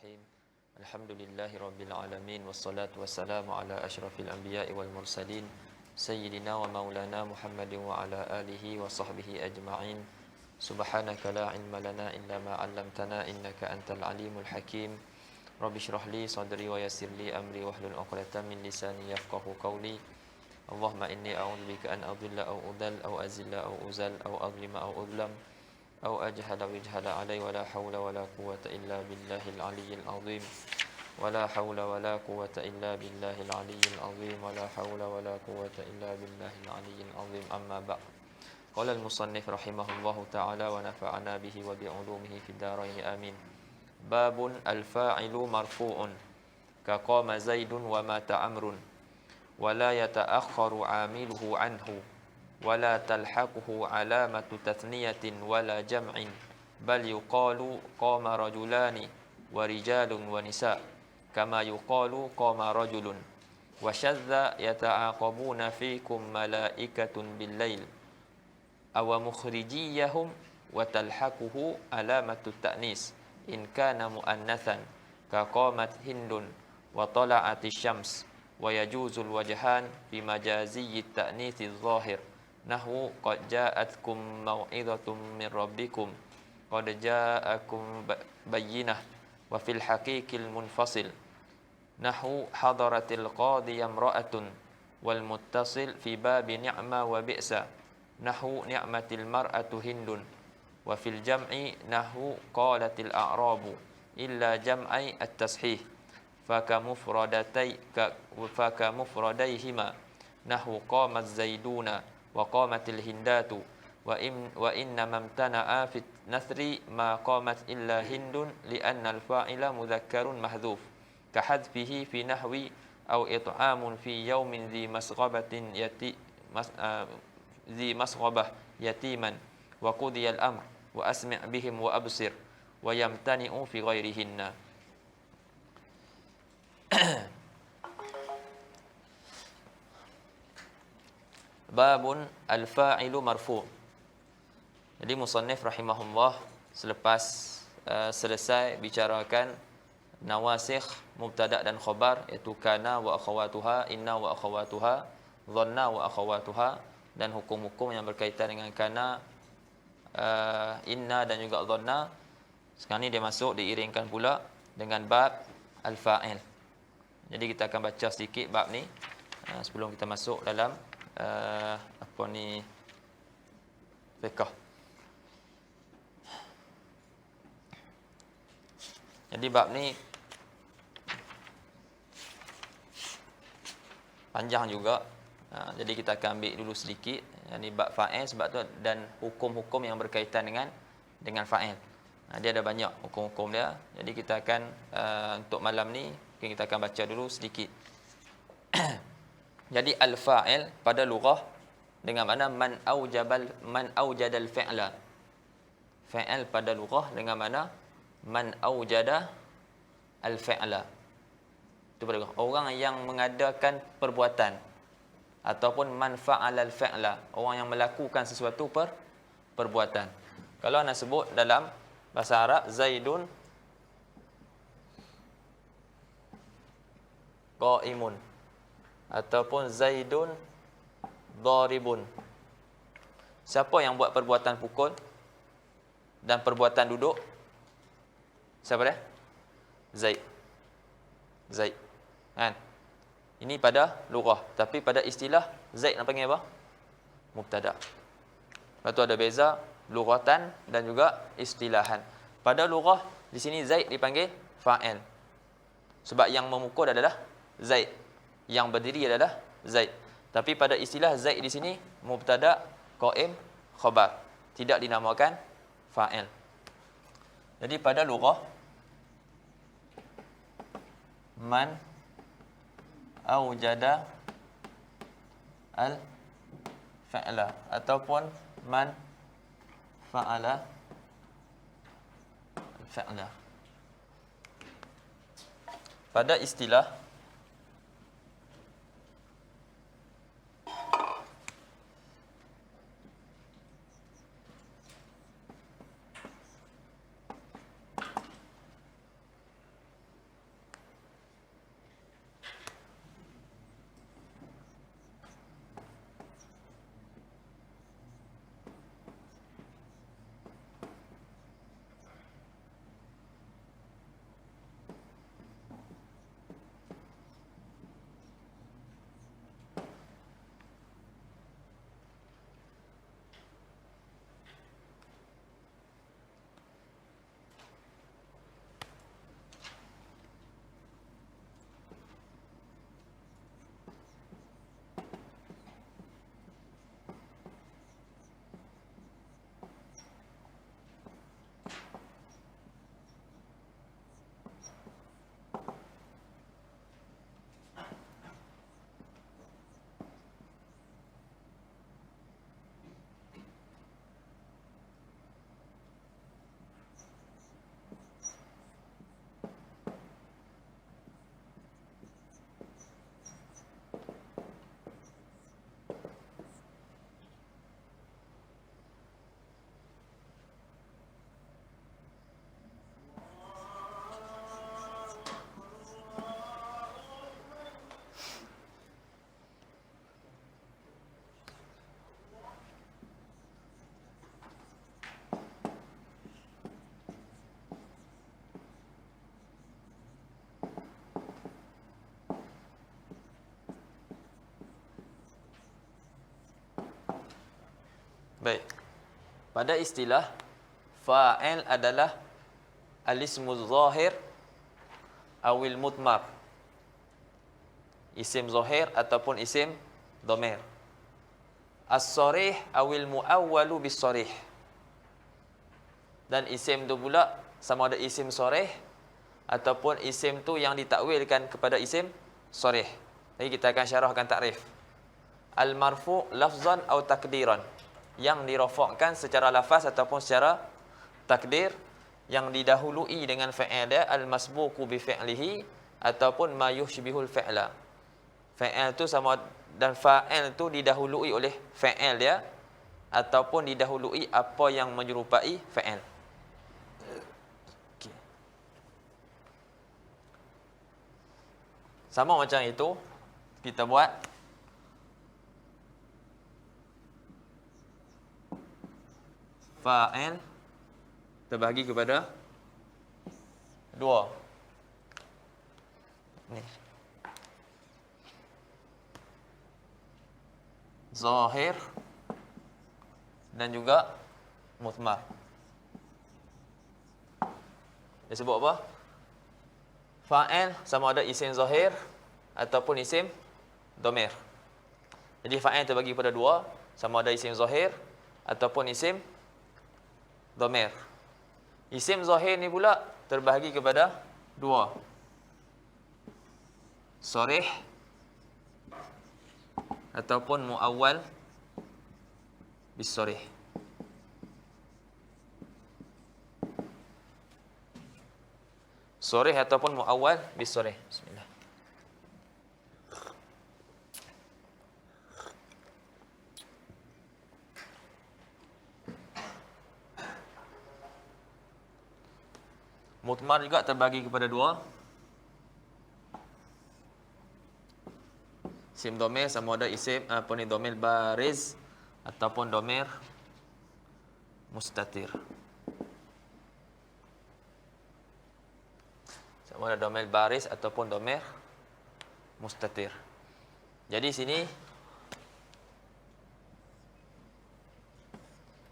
Bismillahirrahmanirrahim. Alhamdulillahi rabbil alamin wassalatu wassalamu ala asyrafil anbiya'i wal mursalin sayyidina wa maulana Muhammadin wa ala alihi wa sahbihi ajma'in. Subhanaka la ilma lana illa ma 'allamtana innaka antal alimul hakim. Rabbi shrah li sadri wa yassir li amri wahlul 'uqdatam min lisani yafqahu qawli. Allahumma inni a'udzubika an adhilla aw udhal aw azilla aw uzal aw adlima aw udlam أو أجهل ويجهل علي ولا حول ولا قوة إلا بالله العلي العظيم ولا حول ولا قوة إلا بالله العلي العظيم ولا حول ولا قوة إلا بالله العلي العظيم أما بعد قال المصنف رحمه الله تعالى ونفعنا به وبعلومه في الدارين آمين باب الفاعل مرفوع كقام زيد ومات عمرو ولا يتأخر عامله عنه ولا تلحقه علامة تثنية ولا جمع بل يقال قام رجلان ورجال ونساء كما يقال قام رجل وشذ يتعاقبون فيكم ملائكة بالليل أو مخرجيهم وتلحقه علامة التأنيس إن كان مؤنثا كقامت هند وطلعت الشمس ويجوز الوجهان في مجازي التأنيث الظاهر نحو قد جاءتكم موعظة من ربكم قد جاءكم بينة وفي الحقيق المنفصل نحو حضرت القاضي امرأة والمتصل في باب نعمة وبئس نحو نعمة المرأة هند وفي الجمع نحو قالت الأعراب إلا جمع التصحيح فكمفرديهما نحو قام الزيدون وقامت الهندات وإنما امتنع في النثر ما قامت إلا هند لأن الفاعل مذكر محذوف كحذفه في نحو أو إطعام في يوم ذي مسغبة يتيما وقضي الأمر وأسمع بهم وأبصر ويمتنع في غيرهن. Babun al-fa'ilu marfu'. Jadi musannif rahimahullah selepas selesai bicarakan nawasikh mubtada' dan khabar iaitu kana wa akhawatuha, inna wa akhawatuha, dhanna wa akhawatuha dan hukum-hukum yang berkaitan dengan kana, inna dan juga dhanna. Sekarang ni dia masuk diiringkan pula dengan bab al-fa'il. Jadi kita akan baca sedikit bab ni sebelum kita masuk dalam fiqh. Jadi bab ni panjang juga. Jadi kita akan ambil dulu sedikit yakni bab fa'il sebab tu dan hukum-hukum yang berkaitan dengan fa'il. Dia ada banyak hukum-hukum dia. Jadi kita akan untuk malam ni kita akan baca dulu sedikit. Jadi al-fa'il pada lughah dengan makna man aujadal fi'la. Fa'il pada lughah dengan makna man aujada al-fi'la. Itu pada lughah. Orang yang mengadakan perbuatan ataupun man fa'ala al-fi'la, orang yang melakukan sesuatu perbuatan. Kalau anda sebut dalam bahasa Arab Zaidun qaimun ataupun Zaidun daribun. Siapa yang buat perbuatan pukul dan perbuatan duduk? Siapa dia? Zaid. Kan? Ini pada lughah, tapi pada istilah Zaid nak panggil apa? Mubtada'. Lepas tu ada beza lughatan dan juga istilahan. Pada lughah di sini Zaid dipanggil fa'il. Sebab yang memukul adalah Zaid. Yang berdiri adalah Zaid. Tapi pada istilah Zaid di sini mubtada', qaim, khabar. Tidak dinamakan fa'il. Jadi pada lughah man aujada al-fa'la ataupun man fa'ala al-fa'la. Pada istilah Baik. Pada istilah fa'il adalah al-ismuz zahir awil mudmar. Isim zahir ataupun isim dhamir. As-sarih awil muawwalu bis-sarih. Dan isim tu pula sama ada isim sarih ataupun isim tu yang ditakwilkan kepada isim sarih. Jadi kita akan syarahkan takrif. Al-marfu' lafzan atau takdiran. Yang dirafakkan secara lafaz ataupun secara takdir, yang didahului dengan fa'il dia, al-masbuqu bi fi'lihi ataupun ma yushbihul fi'la. Fa'il tu sama, dan fa'il tu didahului oleh fa'il dia ataupun didahului apa yang menyerupai fa'il. Okay. Sama macam itu kita buat fa'il terbahagi kepada dua. Ni. Zahir dan juga mudmar. Dia sebut apa? Fa'il sama ada isim zahir ataupun isim dhamir. Jadi fa'il terbagi kepada dua, sama ada isim zahir ataupun isim dhamir. Isim zahir ni pula terbahagi kepada dua. Sarih ataupun muawwal bis-sarih. Sarih ataupun muawwal bis-sarih. Bismillah. Mudmar juga terbagi kepada dua. Isim dhamir sama ada isim dhamir bariz ataupun dhamir mustatir. Sama ada dhamir bariz ataupun dhamir mustatir. Jadi sini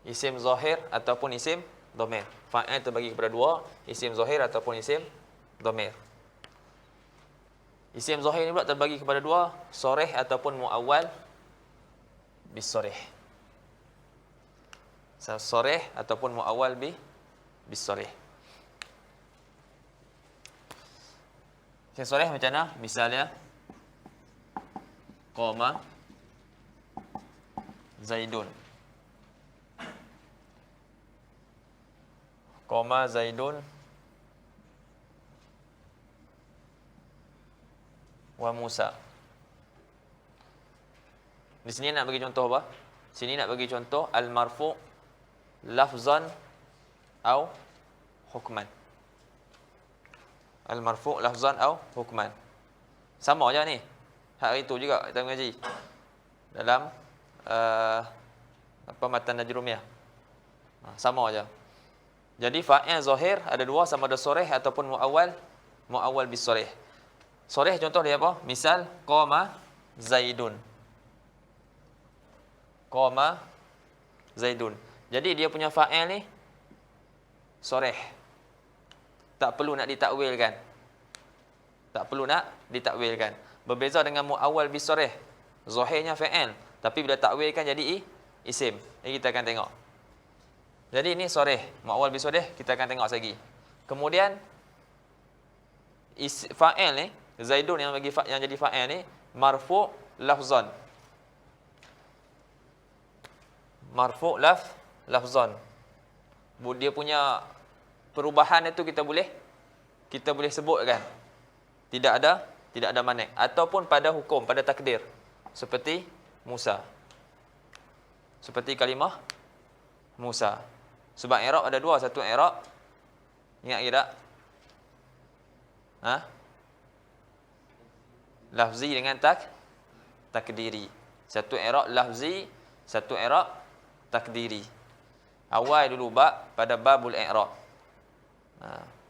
isim zahir ataupun isim dhamir. Fa'il terbagi kepada dua, isim zahir ataupun isim dhamir. Isim zahir ni pula terbagi kepada dua, sarih ataupun muawwal bis-sarih. Sarih ataupun muawwal bis-sarih. Isim sarih macam mana? Misalnya qama Zaidun. Qama Zaidun wa Musa. Di sini nak bagi contoh apa? Sini nak bagi contoh al-marfu' lafzan atau hukman. Al-marfu' lafzan atau hukman. Sama aja ni. Hari itu juga kita mengaji dalam matan Najrumiyah. Sama aja. Jadi fa'il zahir ada dua, sama ada sarih ataupun muawwal bis sarih. Sarih contoh dia apa? Misal qama Zaidun. Qama Zaidun. Jadi dia punya fa'il ni sarih. Tak perlu nak ditakwilkan. Tak perlu nak ditakwilkan. Berbeza dengan muawwal bis sarih. Zahirnya fa'il, tapi bila takwilkan jadi isim. Ini kita akan tengok. Jadi ini sarih, muawwal bis sarih kita akan tengok lagi. Kemudian fa'il ni Zaidun yang jadi fa'il ni marfu' lafzan. Marfu' lafzan. Dia punya perubahan itu kita boleh sebutkan. Tidak ada manik ataupun pada hukum, pada takdir. Seperti Musa. Seperti kalimah Musa. Sebab i'rab ada dua, satu i'rab ingat ke tak? Lafzi dengan takdiri. Satu i'rab lafzi, satu i'rab takdiri. Awal dulu pada babul i'rab.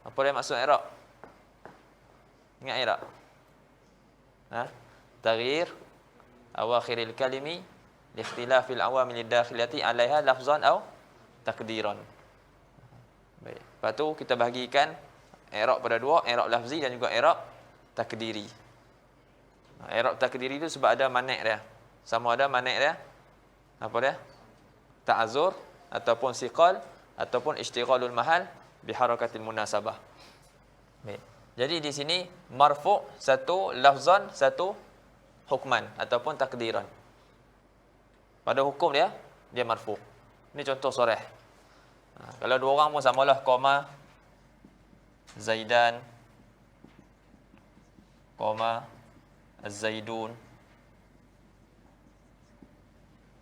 Apa dia maksud i'rab? Ingat i'rab? Taghyir awakhiril kalimi Ikhtilafil awamil dakhilati 'alaiha lafzan aw takdiran. Baik. Lepas tu kita bahagikan i'rab pada dua, i'rab lafzi dan juga i'rab takdiri. I'rab takdiri itu sebab ada manik dia. Sama ada manik dia apa dia? Ta'azzur ataupun siqal ataupun ishtighalul mahal bi harakatil munasabah. Baik. Jadi di sini marfu' satu lafzan, satu hukman ataupun takdiran. Pada hukum dia marfu'. Ini contoh soreh. Kalau dua orang pun samalah, qama Zaidan, qama Az-Zaidun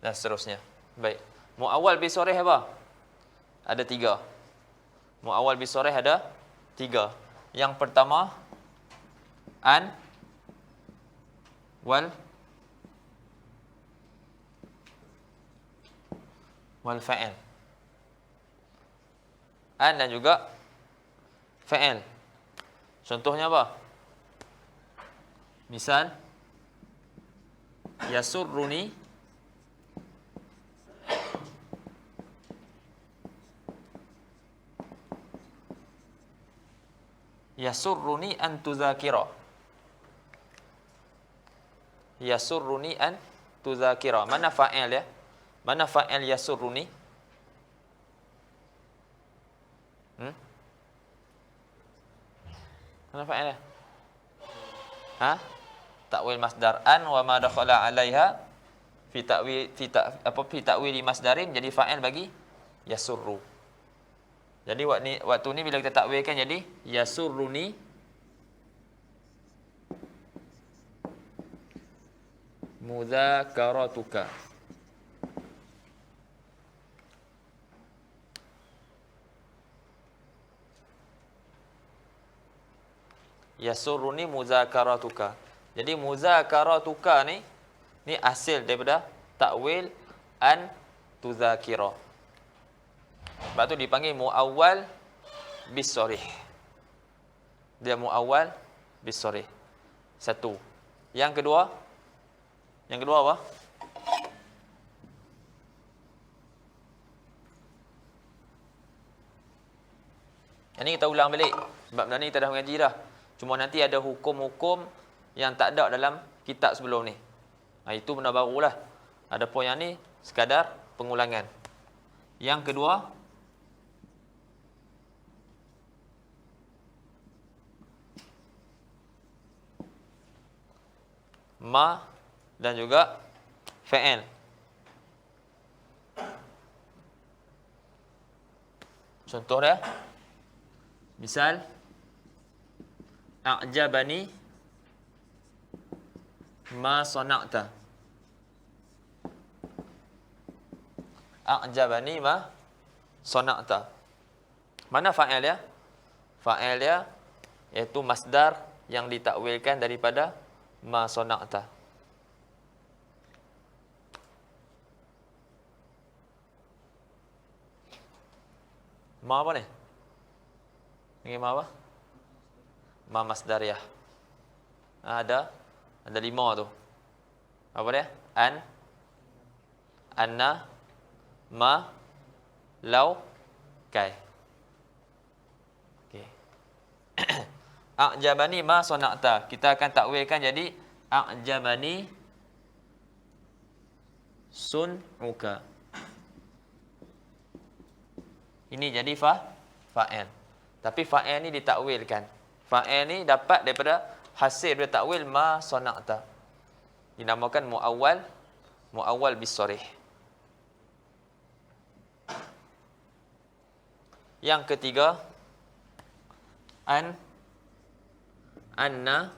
dan seterusnya. Baik. Muawwal bi soreh apa? Ada 3. Muawwal bi soreh ada 3. Yang pertama an wal fa'il. An dan juga fa'il. Contohnya apa? Misal yasurruni an tuzakira. Yasurruni an tuzakira. Mana fa'il ya? Mana fa'il yasurruni? Mana fa'il? Ta'wil masdar an wa ma dakhala 'alaiha fi ta'wil masdarin, jadi fa'il bagi yasurru. Jadi waktu ni bila kita takwilkan jadi yasurruni mudzakaratuka. Yasurruni mudzakaratuka. Jadi mudzakaratuka ni hasil daripada takwil an tuzakira. Sebab tu dipanggil muawwal bis-sharih. Dia muawwal bis-sharih. Satu. Yang kedua apa? Ini kita ulang balik. Sebab benda ni kita dah mengaji dah. Cuma nanti ada hukum-hukum yang tak ada dalam kitab sebelum ni. Itu benda barulah. Ada poin yang ni sekadar pengulangan. Yang kedua, ma dan juga fa'il. Contoh dia. Misal a'jabani ma sana'ta. A'jabani ma sana'ta. Mana fa'il dia? Fa'il dia iaitu masdar yang ditakwilkan daripada ma sana'ta. Ma apa ni? Ini ma apa? Ma masdariyah. Ada 5 tu. Apa dia? An, anna, ma, lau, kai. Okey. A'jabani ma sana'ta. Kita akan takwilkan jadi a'jabani sun'uka. Ini jadi fa'il. Tapi fa'il ni ditakwilkan. Fa'il ni dapat daripada hasil dari takwil ma sana'ta. Dinamakan muawwal bis-sharih. Yang ketiga, anna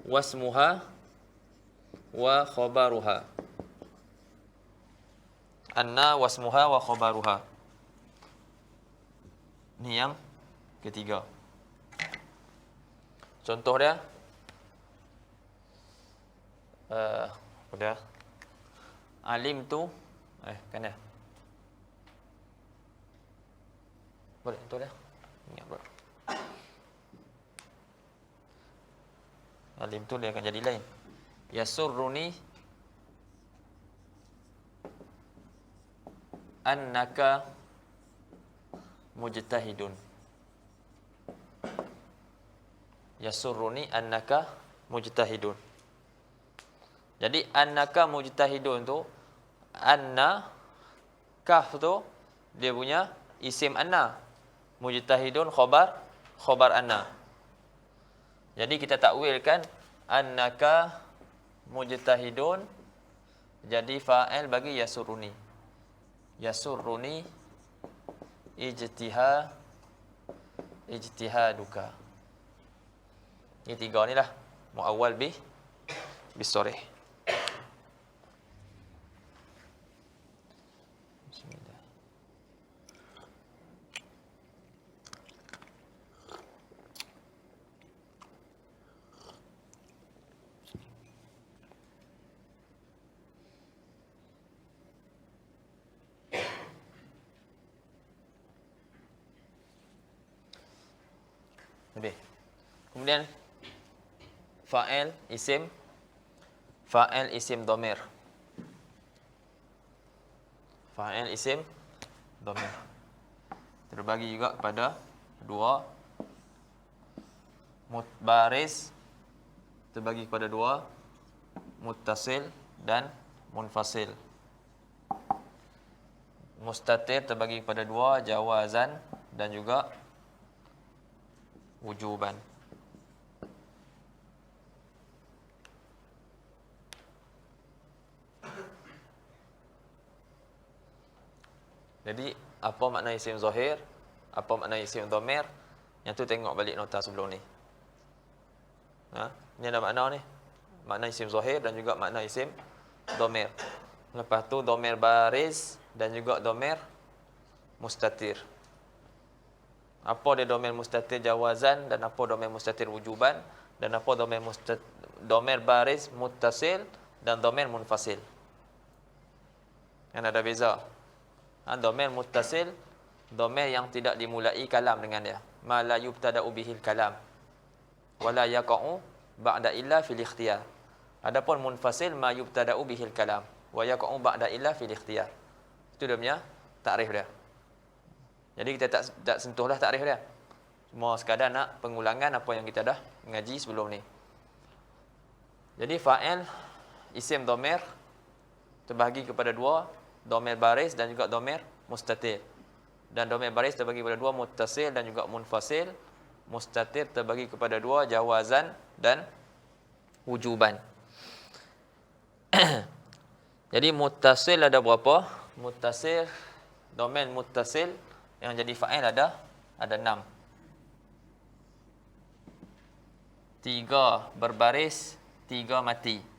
wasmuha wa khabaruha. Anna wasmuha wa khabaruha. Ini yang ketiga. Contoh dia apa dia? Alim tu kan dia. Boleh tu dia. Ingat bro. Alim tu dia akan jadi lain. Yasurruni annaka mujtahidun. Yasurruni annaka mujtahidun. Jadi annaka mujtahidun tu, anna, kaf tu dia punya isim anna. Mujtahidun khabar anna. Jadi kita takwilkan annaka mujtahidun jadi fa'il bagi yasurruni. Yasurruni ijtihaduka. Ini tiga ni lah. Muawwal bisorih. Bismillah. Lebih. Kemudian fa'il isim dhamir. Fa'il isim dhamir terbagi juga kepada dua. Baris terbagi kepada dua, muttasil dan munfasil. Mustatir terbagi kepada dua, jawazan dan juga wujuban. Jadi apa makna isim zahir, apa makna isim dhamir, yang tu tengok balik nota sebelum ni. Ni ada makna ni. Makna isim zahir dan juga makna isim dhamir. Lepas tu dhamir baris dan juga dhamir mustatir. Apa dia dhamir mustatir jawazan dan apa dhamir mustatir wujuban dan apa dhamir baris muttasil dan dhamir munfasil. Kan ada beza. Dhamir muttasil, dhamir yang tidak dimulai kalam dengan dia. Ma la yubtada'u bihil kalam wa la yaqa'u ba'da illa fil ikhtiyar. Adapun munfasil, ma yubtada'u bihil kalam wa yaqa'u ba'da illa fil ikhtiyar. Itu dia punya takrif dia. Jadi kita tak sentuhlah takrif dia. Cuma sekadar nak pengulangan apa yang kita dah mengaji sebelum ni. Jadi fa'il isim dhamir terbahagi kepada dua, dhamir baris dan juga dhamir mustatir. Dan dhamir baris terbagi kepada dua, muttasil dan juga munfasil. Mustatir terbagi kepada dua, jawazan dan wujuban. Jadi muttasil ada berapa? Muttasil, dhamir muttasil yang jadi fa'il ada 6. 3 berbaris, 3 mati.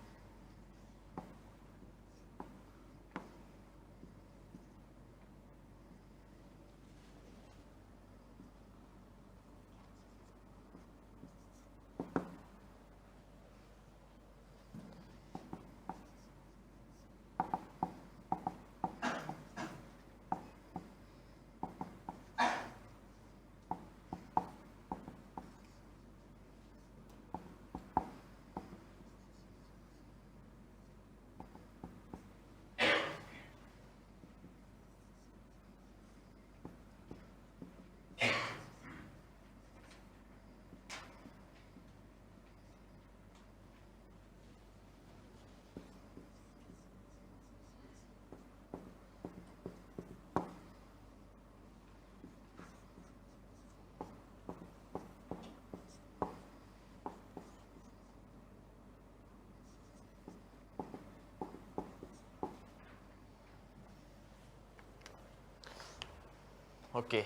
Okey.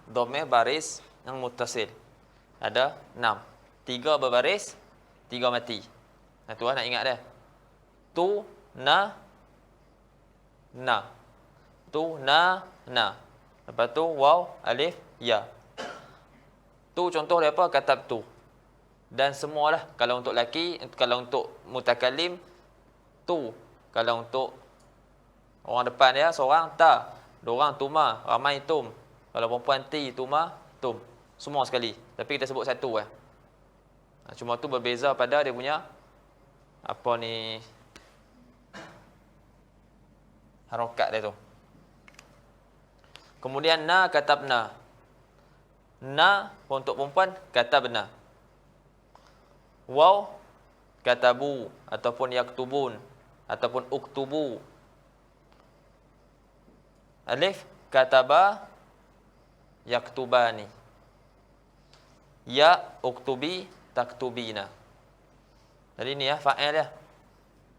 Dhamir baris yang muttasil ada 6. 3 berbaris, 3 mati. Nah, tu nak ingat dia. Tu, na. Tu, na. Lepas tu, waw, alif, ya. Tu contoh dia apa? Katab tu. Dan semualah. Kalau untuk lelaki, kalau untuk mutakalim, tu. Kalau untuk orang depan dia, seorang, ta. Dua orang, tuma. Ramai, tum. Kalau perempuan, ti, tuma, tum. Semua sekali. Tapi kita sebut satu. Cuma tu berbeza pada dia punya apa ni, harokat dia tu. Kemudian na katabna. Na untuk perempuan katabna. Waw katabu ataupun yaktubun ataupun uktubu. Alif kataba yaktubani. Ya uktubi taktubina. Jadi ni ya fa'il dia.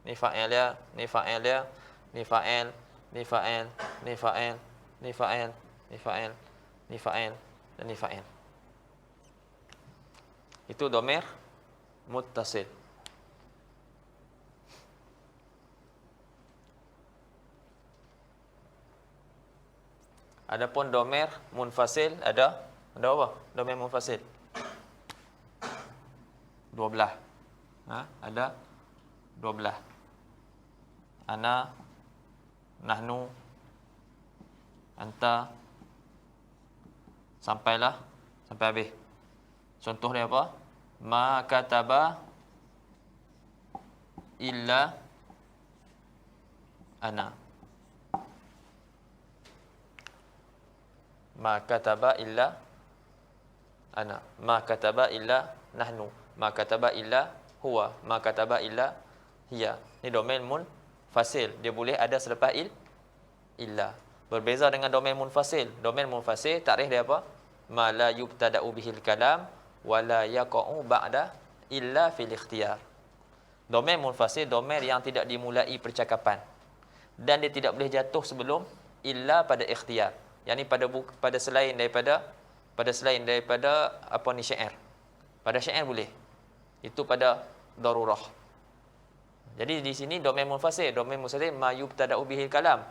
Ni fa'il dia, ni fa'il dia, ni fa'il, ni fa'il, ni fa'il, ni fa'il, ni fa'il, ni fa'il dan ni fa'il. Itu dhamir muttasil. Adapun dhamir munfasil ada apa? Dhamir munfasil 12. Ada 12. Ana, nahnu, anta, sampai habis. Contoh dia apa? Ma kataba illa ana. Ma kataba illa ana. Ma kataba illa nahnu. Ma kataba illa huwa. Ma kataba illa hiya. Ini domain munfasil. Dia boleh ada selepas illa. Berbeza dengan domain munfasil. Domain munfasil takrif dia apa? Ma la yubtada'u bihil kalam wa la yaqa'u ba'da illa fil ikhtiyar. Domain munfasil domain yang tidak dimulai percakapan dan dia tidak boleh jatuh sebelum illa pada ikhtiyar. Yang ni pada selain daripada apa ni syair. Pada syair boleh. Itu pada darurah. Jadi di sini domain munfasil ma yubtada'u bihil kalam.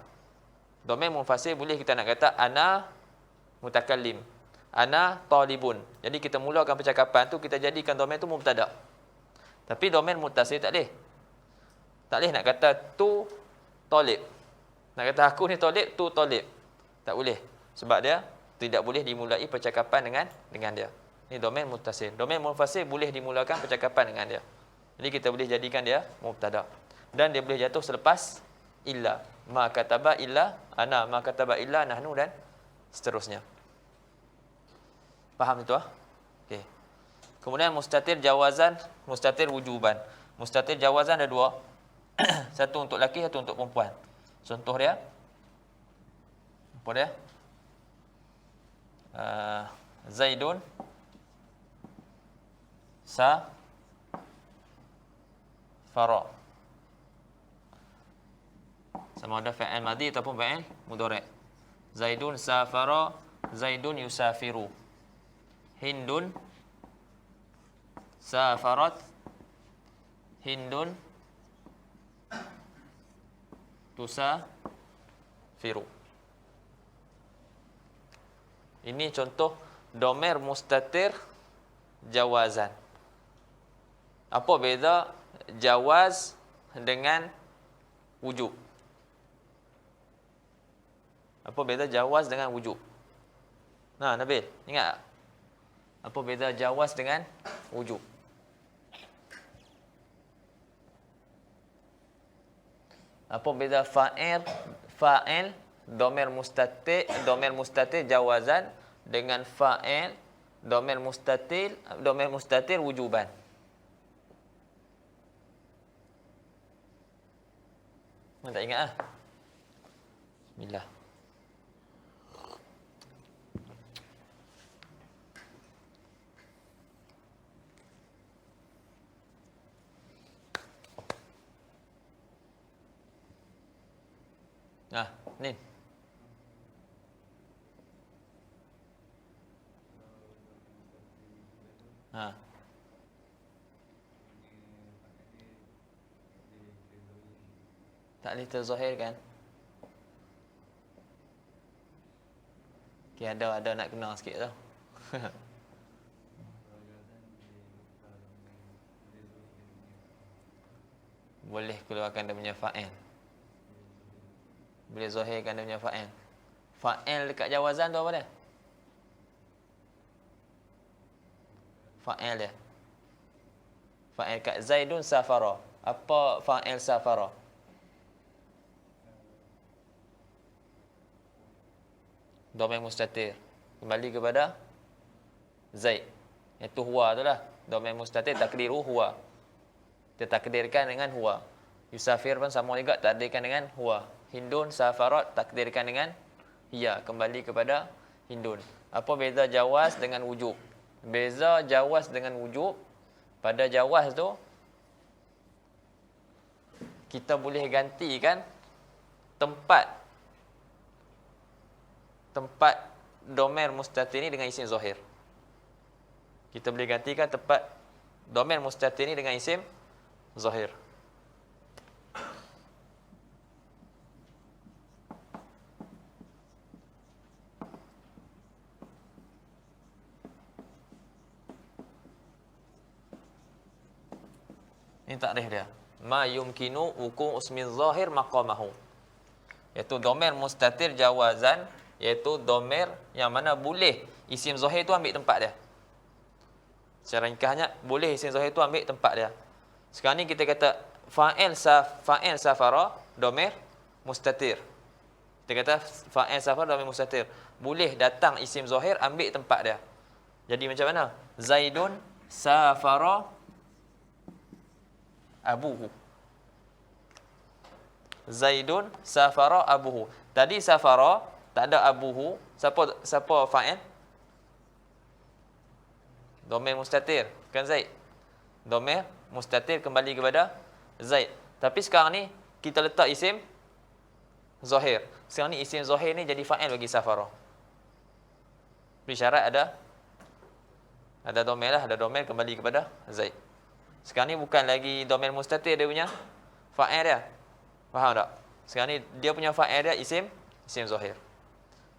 Domain munfasil boleh kita nak kata ana mutakallim, ana talibun. Jadi kita mulakan percakapan tu kita jadikan domain tu mubtada'. Tapi domain muttasil tak boleh. Tak boleh nak kata tu talib. Nak kata aku ni talib, tu talib. Tak boleh. Sebab dia tidak boleh dimulai percakapan dengan dia. Ini domain muttasil. Domain munfasil boleh dimulakan percakapan dengan dia. Jadi kita boleh jadikan dia mubtada'. Dan dia boleh jatuh selepas illa. Ma kataba illa ana, ma kataba illa nahnu dan seterusnya. Faham itu Okey. Kemudian mustatir jawazan, mustatir wujuban. Mustatir jawazan ada dua. Satu untuk lelaki, satu untuk perempuan. Contoh dia apa dia? Zaidun fara. Sama ada fa'il madhi ataupun fa'il mudhari'. Zaidun safara, Zaidun yusafiru. Hindun safarat, Hindun tusafiru. Ini contoh dhamir mustatir jawazan. Apa beza jawaz dengan wujub? Apa beza jawaz dengan wujub? Nah, Nabil, ingat tak? Apa beza jawaz dengan wujub? Apa beza fa'il dhamir mustatir jawazan dengan fa'il dhamir mustatir wujuban? Mana tak ingat Bismillah. Ni. Tak boleh terzahirkan. Okay, ada nak kena sikit tau. Boleh keluarkan dia punya fa'il. Boleh zahirkan dia punya fa'il. Fa'il dekat jawazan tu apa dia? Fa'il dia. Fa'il kat Zaidun safara. Apa fa'il safara? Domair mustatir. Kembali kepada Zaid. Itu huwa tu lah. Domair mustatir takdiru huwa. Kita takdirkan dengan huwa. Yusafir pun sama juga, takdirkan dengan huwa. Hindun, safarat, takdirkan dengan hiya. Kembali kepada Hindun. Apa beza jawaz dengan wujub? Beza jawaz dengan wujub, pada jawaz tu kita boleh gantikan tempat domair mustatir ni dengan isim zahir. Kita boleh gantikan tempat domair mustatir ni dengan isim zahir. Ini takrif dia. Ma yumkinu wuku' ismi zahir maqamahu. Iaitu domair mustatir jawazan, iaitu domair yang mana boleh isim zahir tu ambil tempat dia. Secara ringkasnya, boleh isim zahir tu ambil tempat dia. Sekarang ni kita kata fa'il safara domair mustatir. Kita kata fa'il safara domair mustatir. Boleh datang isim zahir ambil tempat dia. Jadi macam mana? Zaidun safara abuhu. Zaidun safara abuhu. Tadi safara tak ada abuhu. Siapa fa'il? Domair mustatir, kan Zaid? Domair mustatir kembali kepada Zaid. Tapi sekarang ni kita letak isim zahir. Sekarang ni isim zahir ni jadi fa'il bagi safara. Bersyarat ada domair lah, ada domair kembali kepada Zaid. Sekarang ni bukan lagi domair mustatir dia punya fa'il dia. Faham tak? Sekarang ni dia punya fa'il dia isim zahir.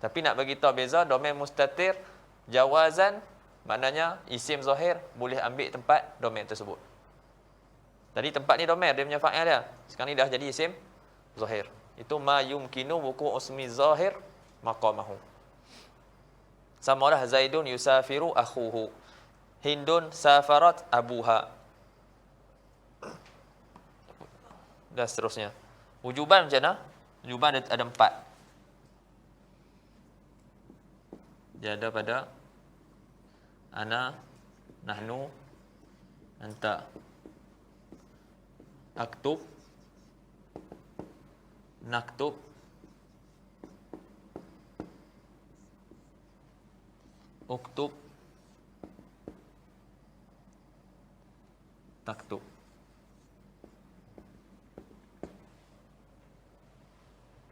Tapi nak bagi tahu beza domair mustatir jawazan, maknanya isim zahir boleh ambil tempat domair tersebut. Tadi tempat ni domair dia punya fa'il dia. Sekarang ni dah jadi isim zahir. Itu ma yumkinu wuku' ismi zahir maqamahu. Samalah Zaidun yusafiru akhuhu. Hindun safarat abuha. Dan seterusnya. Wujuban macam mana? Wujuban ada 4. Dia ada pada ana, nahnu, anta, aktub, naktub, uktub, taktub.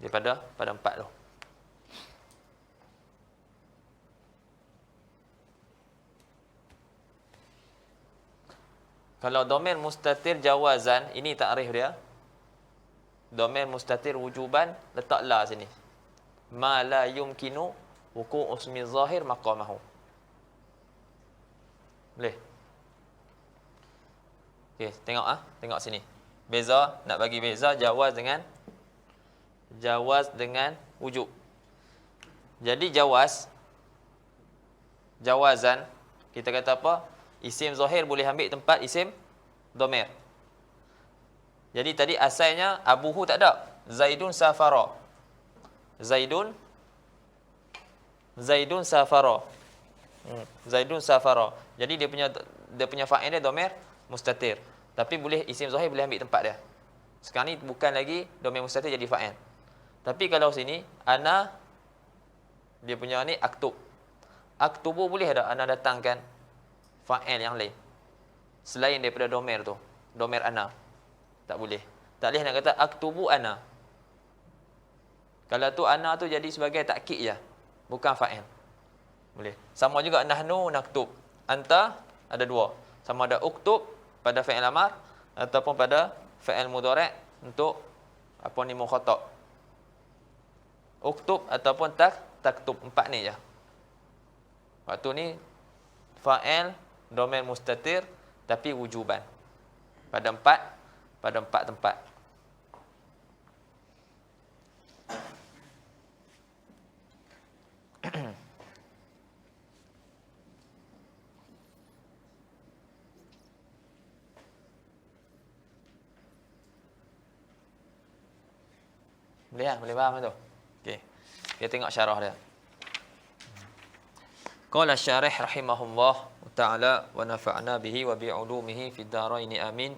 Daripada 4 tu. Kalau domair mustatir jawazan, ini takrif dia. Domair mustatir wujuban, letak la sini. Ma la yumkinu wuku' ismi zahir maqamahu. Boleh? Okey, tengok sini. Beza, nak bagi beza jawaz dengan wujub. Jadi jawazan, kita kata apa? Isim zahir boleh ambil tempat isim domair. Jadi tadi asalnya abuhu tak ada. Zaidun safara. Zaidun safara. Zaidun safara. Jadi dia punya fa'il dia domair mustatir. Tapi boleh isim zahir boleh ambil tempat dia. Sekarang ni bukan lagi domair mustatir jadi fa'il. Tapi kalau sini ana, dia punya ni aktub. Aktubu boleh tak ana datangkan fa'il yang lain selain daripada domair tu, domair ana? Tak boleh. Tak boleh nak kata aktubu ana. Kalau tu ana tu jadi sebagai takkid je, bukan fa'il. Boleh. Sama juga nahnu naktub. Anta ada 2. Sama ada uktub pada fa'il amar ataupun pada fa'il mudhari' untuk apa ni mukhatab. Uktub ataupun taktub, 4 ni je. Waktu ni fa'il domair mustatir tapi wujuban. Pada 4 tempat. Boleh faham tu? Okey. Kita tengok syarah dia. Qala syarih rahimahullah ta'ala wa nafa'na bihi wa bi'ulumihi fid dharain amin.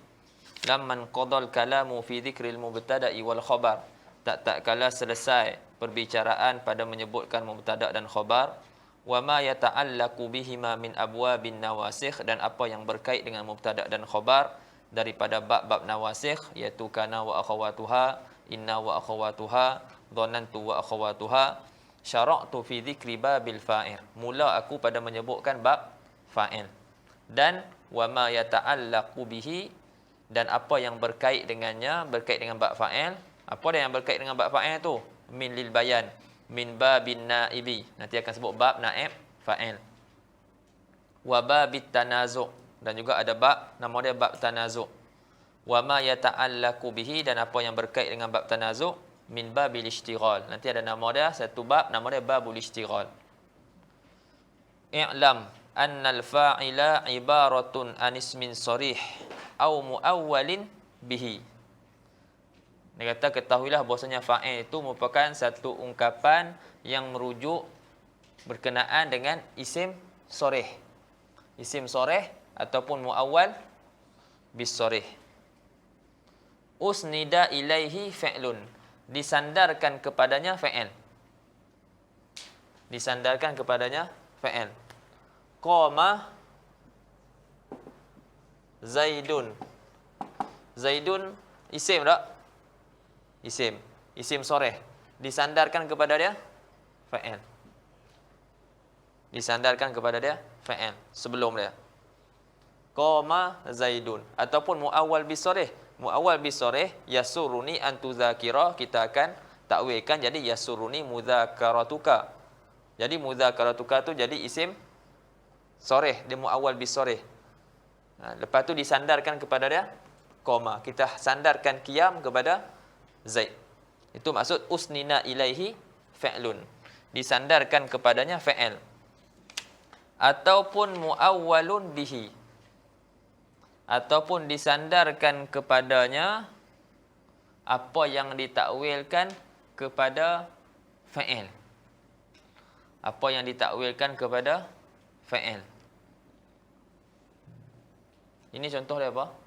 Lamman qadal kalamu fi dzikril mubtada'i wal khabar. Tak kala selesai perbicaraan pada menyebutkan mubtada' dan khabar, wa ma yata'allaqu bihima min abwabin nawasikh, dan apa yang berkait dengan mubtada' dan khabar daripada bab-bab nawasikh, iaitu kana wa akhawatuha, inna wa akhawatuha, dhanantu wa akhawatuha. Syara'tu fi dzikri babil fa'il. Mula aku pada menyebutkan bab fa'il. Dan wa ma yata'allaqu bihi, dan apa yang berkait dengannya, berkait dengan bab fa'il. Apa yang berkait dengan bab fa'il tu? Min lil bayan, min babin naibi. Nanti akan sebut bab naib fa'il. Wa babit tanazu', dan juga ada bab nama dia bab tanazu'. Wa ma yata'allaqu bihi, dan apa yang berkait dengan bab tanazu', min babil ishtighal. Nanti ada nama dia satu bab, nama dia babul ishtighal. I'lam anna al-fa'ila ibaratun an ismin sarih au muawwalin bihi. Dia kata ketahuilah bahasanya fa'il itu merupakan satu ungkapan yang merujuk berkenaan dengan isim sarih. Isim sarih ataupun muawwal bis sarih. Usnida ilaihi fi'lun, disandarkan kepadanya fa'il. Disandarkan kepadanya fa'il. Qama Zaidun. Zaidun isim tak? Isim. Isim soreh. Disandarkan kepada dia fa'il. Disandarkan kepada dia fa'il sebelum dia. Qama Zaidun. Ataupun muawwal bisoreh. Muawwal bisoreh yasuruni an tuzakira, kita akan takwilkan jadi yasuruni mudzakaratuka. Jadi mudzakaratuka tu jadi isim soreh, dia muawwal bisoreh. Lepas tu disandarkan kepada dia qama. Kita sandarkan qiyam kepada Zaid. Itu maksud usnina ilaihi fa'lun. Disandarkan kepadanya fa'il. Ataupun muawwalun bihi. Ataupun disandarkan kepadanya apa yang ditakwilkan kepada fa'il. Apa yang ditakwilkan kepada fa'il. Ini contoh dia apa?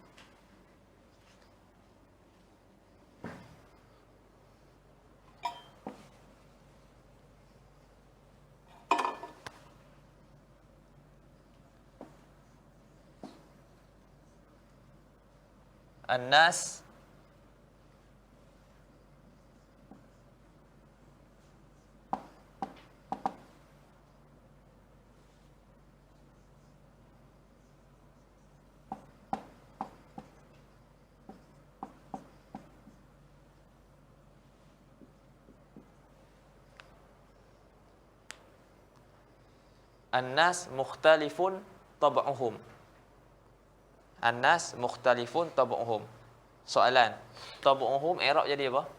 An-nas An-nas mukhtalifun tab'uhum. An-nas mukhtalifun tab'uhum. Soalan, tab'uhum i'rab jadi apa?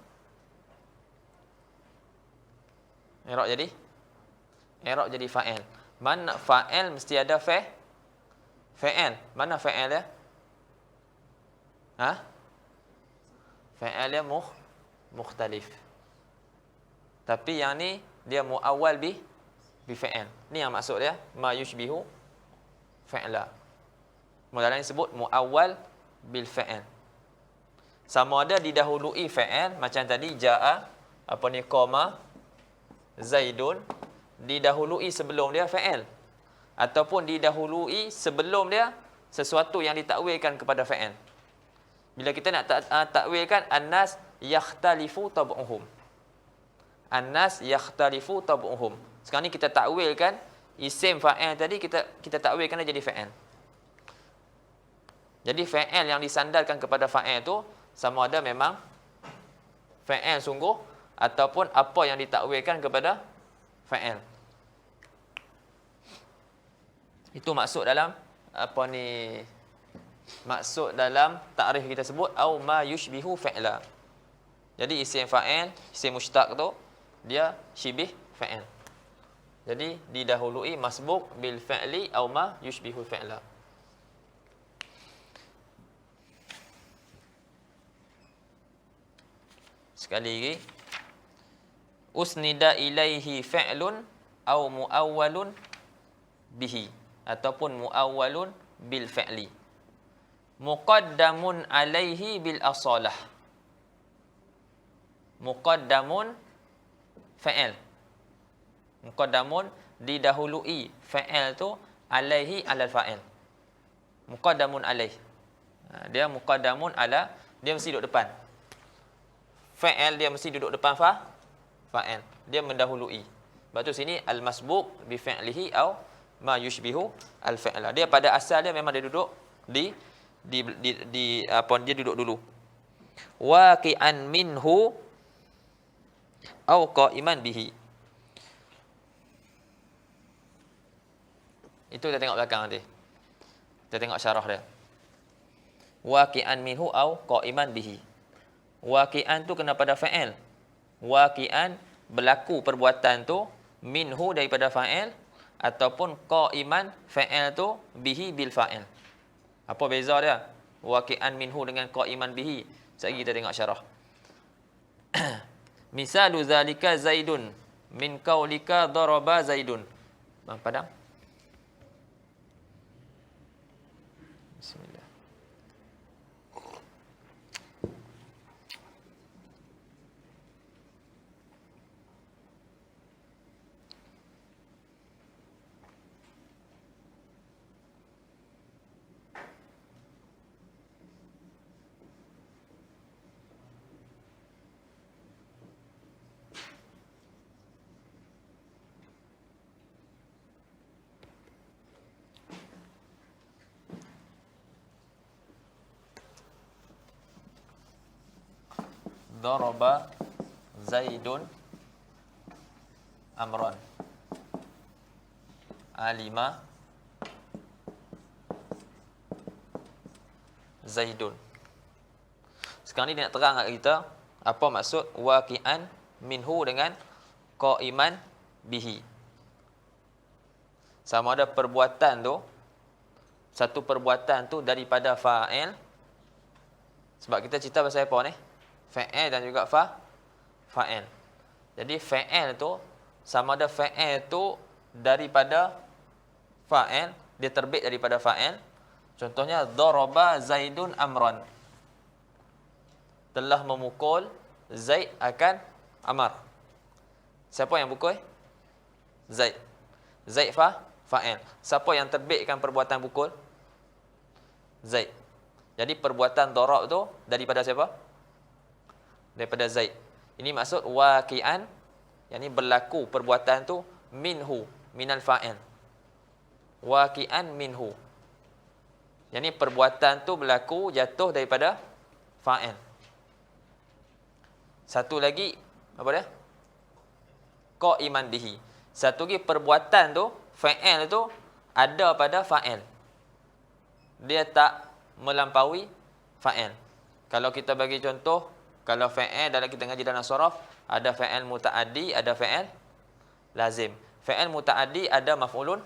I'rab jadi? I'rab jadi fa'il. Mana fa'il mesti ada fa'il. Mana fa'il dia? Fa'il dia mukhtalif. Tapi yang ni dia muawwal bi fa'il. Ni yang maksud dia ma yushbihu fa'la. Mula-mula disebut muawwal bil fa'il. Sama ada didahului fa'il macam tadi jaa qama Zaidun, didahului sebelum dia fa'il, ataupun didahului sebelum dia sesuatu yang ditakwilkan kepada fa'il. Bila kita nak takwilkan an-nas yakhtalifu tab'uhum. An-nas yakhtalifu tab'uhum. Sekarang ni kita takwilkan isim fa'il tadi, kita takwilkan dia jadi fa'il. Jadi fa'il yang disandarkan kepada fa'il tu sama ada memang fa'il sungguh ataupun apa yang ditakwilkan kepada fa'il. Itu maksud dalam maksud dalam takrif kita sebut au ma yushbihu fa'la. Jadi isim fa'il, isim mushtaq tu dia syibih fa'il. Jadi didahului masbuk bil fa'li au ma yushbihu fa'la. Sekali lagi, usnida ilaihi fi'lun au muawwalun bihi ataupun muawwalun bil fi'li. Muqaddamun alaihi bil asalah. Muqaddamun fa'il. Muqaddamun didahului fa'il tu alaihi alal fa'il. Muqaddamun alaih. Dia muqaddamun ala, dia mesti duduk depan. Fa'il dia mesti duduk depan fa'il. Dia mendahului. Sebab tu sini al-masbuq bi fi'lihi au ma yushbihu al-fi'la. Dia pada asal dia memang dia duduk di dia duduk dulu. Waqi'an minhu au qa'iman bihi. Itu kita tengok belakang nanti. Kita tengok syarah dia. Waqi'an minhu au qa'iman bihi. Waqi'an tu kena pada fa'il. Waqi'an berlaku perbuatan tu minhu daripada fa'il ataupun qa'iman fa'il tu bihi bil fa'il. Apa beza dia? Waqi'an minhu dengan qa'iman bihi. Sekejap lagi kita tengok syarah. Misalu zalika Zaidun min qaulika daraba Zaidun. Bang Padang. Bismillah. Daraba Zaidun Amran. Alima Zaidun. Sekarang ni dia nak terang kat kita apa maksud waqi'an minhu dengan qa'iman bihi. Sama ada perbuatan tu, satu perbuatan tu daripada fa'il. Sebab kita cerita pasal apa ni? Fa'il dan juga fa'il. Jadi fa'il tu sama ada fa'il tu daripada fa'il, dia terbit daripada fa'il. Contohnya daraba Zaidun Amran. Telah memukul Zaid akan Amar. Siapa yang pukul? Zaid. Zaid fa'il. Siapa yang terbitkan perbuatan pukul? Zaid. Jadi perbuatan darab tu daripada siapa? Daripada Zaid. Ini maksud waqi'an, yakni berlaku perbuatan tu minhu, minal fa'il. Waqi'an minhu. Yakni perbuatan tu berlaku jatuh daripada fa'il. Satu lagi apa dia? Qa'iman bihi. Satu lagi perbuatan tu, fa'il tu ada pada fa'il. Dia tak melampaui fa'il. Kalau kita bagi contoh, kalau fa'il dalam kita ngaji dalam surah, ada fa'il muta'addi, ada fa'il lazim. Fa'il muta'addi ada maf'ulun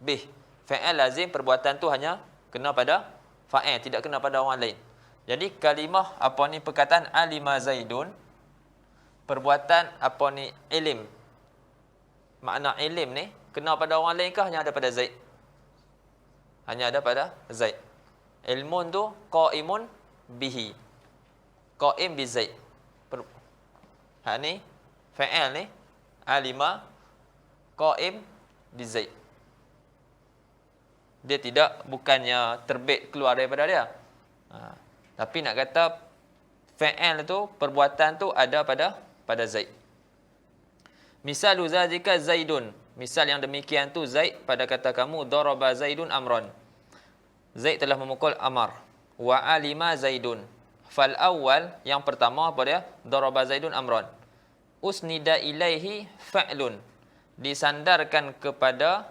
bih. Fa'il lazim perbuatan tu hanya kena pada fa'il, tidak kena pada orang lain. Jadi kalimah apa ni, perkataan alima Zaidun, perbuatan apa ni, ilim. Makna ilim ni kena pada orang lain ke hanya ada pada Zaid? Hanya ada pada Zaid. Ilmun tu qa'imun bihi. Qa'im bi Zaid. Hak ni fa'il ni alima qa'im bi Zaid. Dia tidak, bukannya terbit keluar daripada dia. Tapi nak kata fa'il tu, perbuatan tu ada pada Zaid. Misalu zalika Zaidun. Misal yang demikian tu Zaid pada kata kamu daraba Zaidun Amran. Zaid telah memukul Amar. Wa alima Zaidun. Fal awal, yang pertama apa dia? Daraba Zaidun Amran. Usnida ilaihi fa'lun. Disandarkan kepada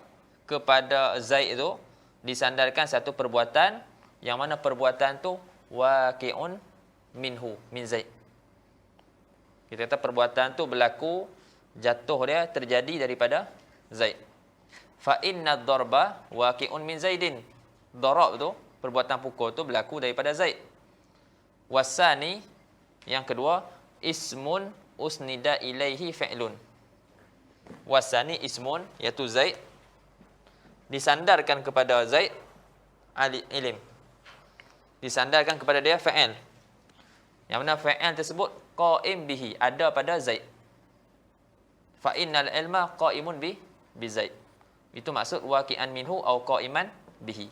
Zaid itu, disandarkan satu perbuatan yang mana perbuatan tu waqi'un minhu, min Zaid. Kita kata perbuatan tu berlaku, jatuh dia terjadi daripada Zaid. Fa inna darba waqi'un min Zaidin. Darab tu, perbuatan pukul tu berlaku daripada Zaid. Wasani, yang kedua, ismun usnida ilaihi fi'lun. Wasani ismun, iaitu Zaid, disandarkan kepada Zaid ilim. Disandarkan kepada dia fa'il. Yang mana fa'il tersebut qa'im bihi, ada pada Zaid. Fa innal ilma qa'imun bi Zaid. Itu maksud waqi'an minhu au qa'iman bihi.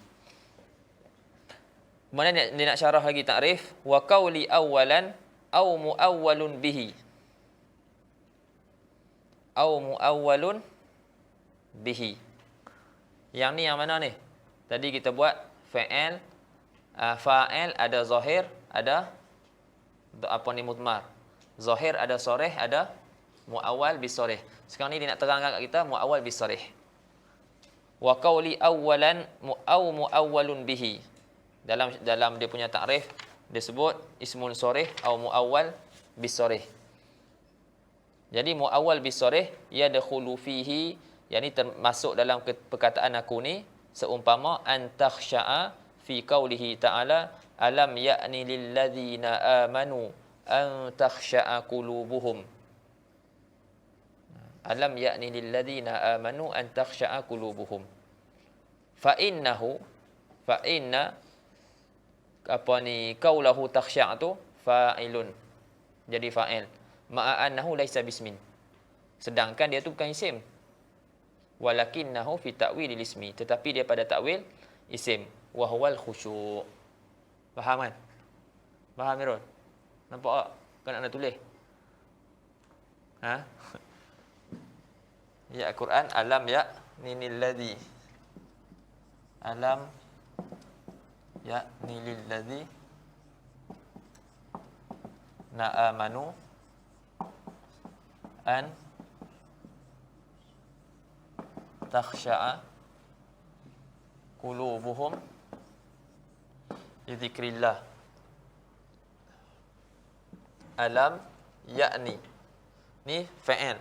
Kemudian dia nak syarah lagi takrif, wa qauli awwalan au muawwalun bihi. Au muawwalun bihi. Yang ni yang mana ni? Tadi kita buat fa'il, fa'il ada zahir, ada mudmar. Zahir ada soreh, ada muawwal bisarih. Sekarang ni dia nak terangkan kat kita muawwal bisarih. Wa qauli awwalan au muawwalun bihi. Dalam dia punya takrif dia sebut ismun sarih au muawwal bisarih. Jadi muawwal bisarih yadkhulu fihi, yakni termasuk dalam perkataan aku ni seumpama antakhsha'a fi qaulihi ta'ala alam ya'ni lil ladzina amanu an takhsha'a qulubuhum. Alam ya'ni lil ladzina amanu an takhsha'a qulubuhum. Fa inna qaulahu takhsha'tu fa'ilun. Jadi fa'il. Ma'a annahu laisa bismin. Sedangkan dia tu bukan isim. Walakinnahu fi ta'wil ismi, tetapi dia pada takwil isim. Wa huwal khusyu'. Faham kan? Faham Mirul? Nampak tak? Kan nak tulis. Ha? Ya Al-Quran alam ya ninil ladzi. Alam ya nilil ladzi na'amanu an takhsha'a qulubuhum li dzikrillah. Alam yakni. Ni fa'il.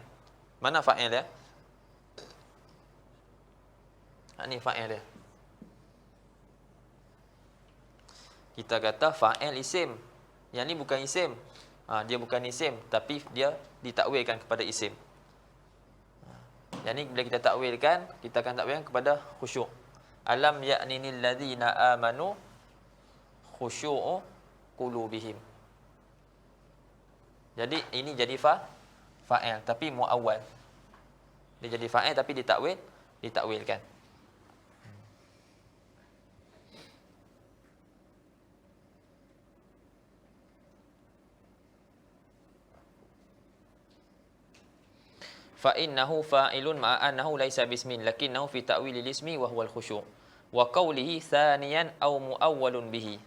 Mana fa'il dia? Ni fa'il dia. Kita kata fa'il isim. Yang ni bukan isim. Dia bukan isim, tapi dia ditakwilkan kepada isim. Yang ni bila kita takwilkan, kita akan takwilkan kepada khusyuk. Alam ya'ninil ladzina amanu khusyu'u qulubihim. Jadi ini jadi fa'il tapi muawwal. Dia jadi fa'il tapi ditakwilkan. Fa innahu fa'ilun ma'a annahu laisa bismin lakinnahu fi ta'wilil ismi wa huwal khusyu'. Wa qawlihi thaniyan aw muawwalun bihi.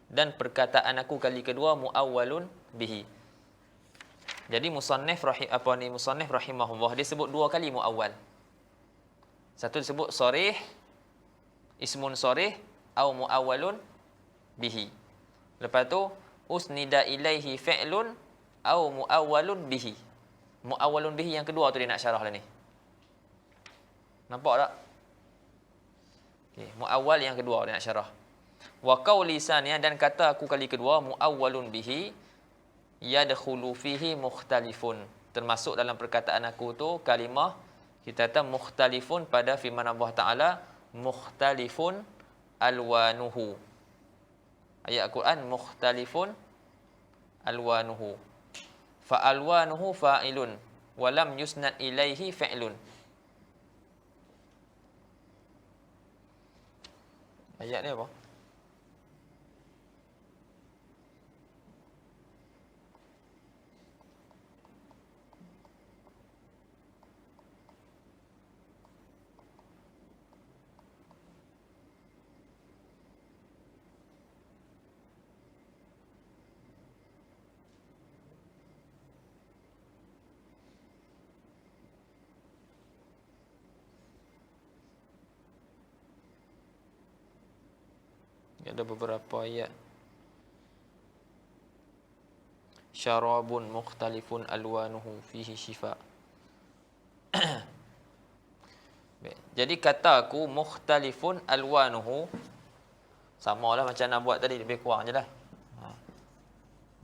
Dan perkataan aku kali kedua muawwalun bihi. Jadi musannif rahimahullah dia sebut dua kali muawwal. Satu disebut sharih, ismun sharih aw muawwalun bihi. Lepas tu usnida ilaihi fi'lun aw muawwalun bihi. Muawwalun bihi yang kedua tu dia nak syarah lah ni. Nampak tak? Okey, muawwal yang kedua dia nak syarah. Wa qauli saniyah, dan kata aku kali kedua muawwalun bihi yadkhulu fihi mukhtalifun. Termasuk dalam perkataan aku tu kalimah kita kata mukhtalifun pada firman Allah Taala mukhtalifun alwanuhu. Ayat Al-Quran mukhtalifun alwanuhu. Fa alwanuhu fa'ilun wa lam yusnad ilaihi fi'lun. Ayat ni apa? Ada beberapa ayat. Syarabun mukhtalifun alwanuhu fihi syifa. Jadi kata aku mukhtalifun alwanuhu samalah macam nak buat tadi, lebih kurang je lah.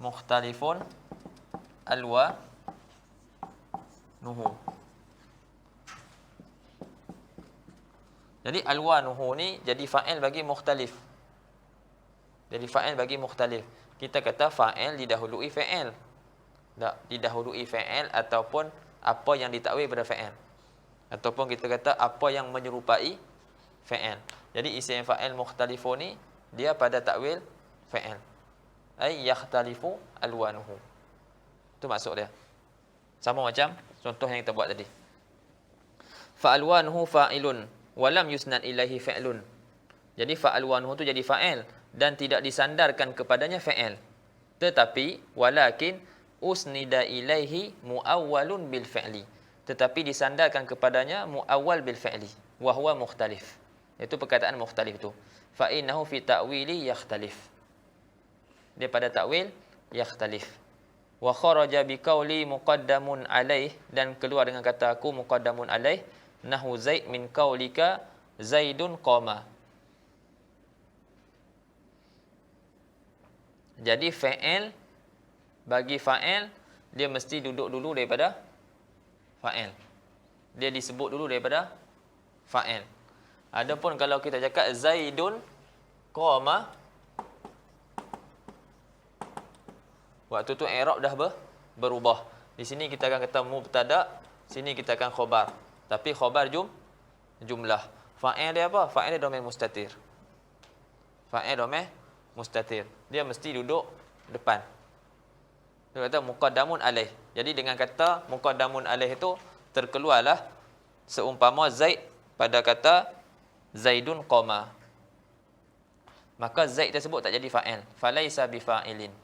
Mukhtalifun alwanuhu. Jadi alwanuhu ni jadi fa'il bagi mukhtalif. Jadi fa'il bagi mukhtalif. Kita kata fa'il didahului fa'il. Tak, didahului fa'il ataupun apa yang ditakwil pada fa'il. Ataupun kita kata apa yang menyerupai fa'il. Jadi isim fa'il mukhtalifu ni dia pada takwil fa'il. Ai yakhtalifu alwanuhu. Itu maksud dia. Sama macam contoh yang kita buat tadi. Fa'alwanuhu fa'ilun wa lam yusnad ilaihi fa'lun. Jadi fa'alwanuhu tu jadi fa'il dan tidak disandarkan kepadanya fa'il. Tetapi walakin usnida ilaihi muawwalun bil fi'li. Tetapi disandarkan kepadanya muawwal bil fi'li wa huwa mukhtalif. Itu perkataan mukhtalif tu. Fa innahu fi ta'wili yakhtalif. Dia pada ta'wil yakhtalif. Wa kharaja bi qauli muqaddamun alaih, dan keluar dengan kata aku muqaddamun alaih nahu zaid min qaulika zaidun qama. Jadi fa'il bagi fa'il dia mesti duduk dulu daripada fa'il. Dia disebut dulu daripada fa'il. Adapun kalau kita cakap zaidun qama, waktu tu i'rab dah berubah. Di sini kita akan kata mubtada, sini kita akan khabar. Tapi khabar jumlah. Fa'il dia apa? Fa'il dia dhamir mustatir. Fa'il dhamir mustatir. Dia mesti duduk depan. Dia kata muqaddamun alaih. Jadi dengan kata muqaddamun alaih itu terkeluarlah seumpama Zaid pada kata Zaidun qama. Maka Zaid tersebut tak jadi fa'il. Falaisa bifa'ilin.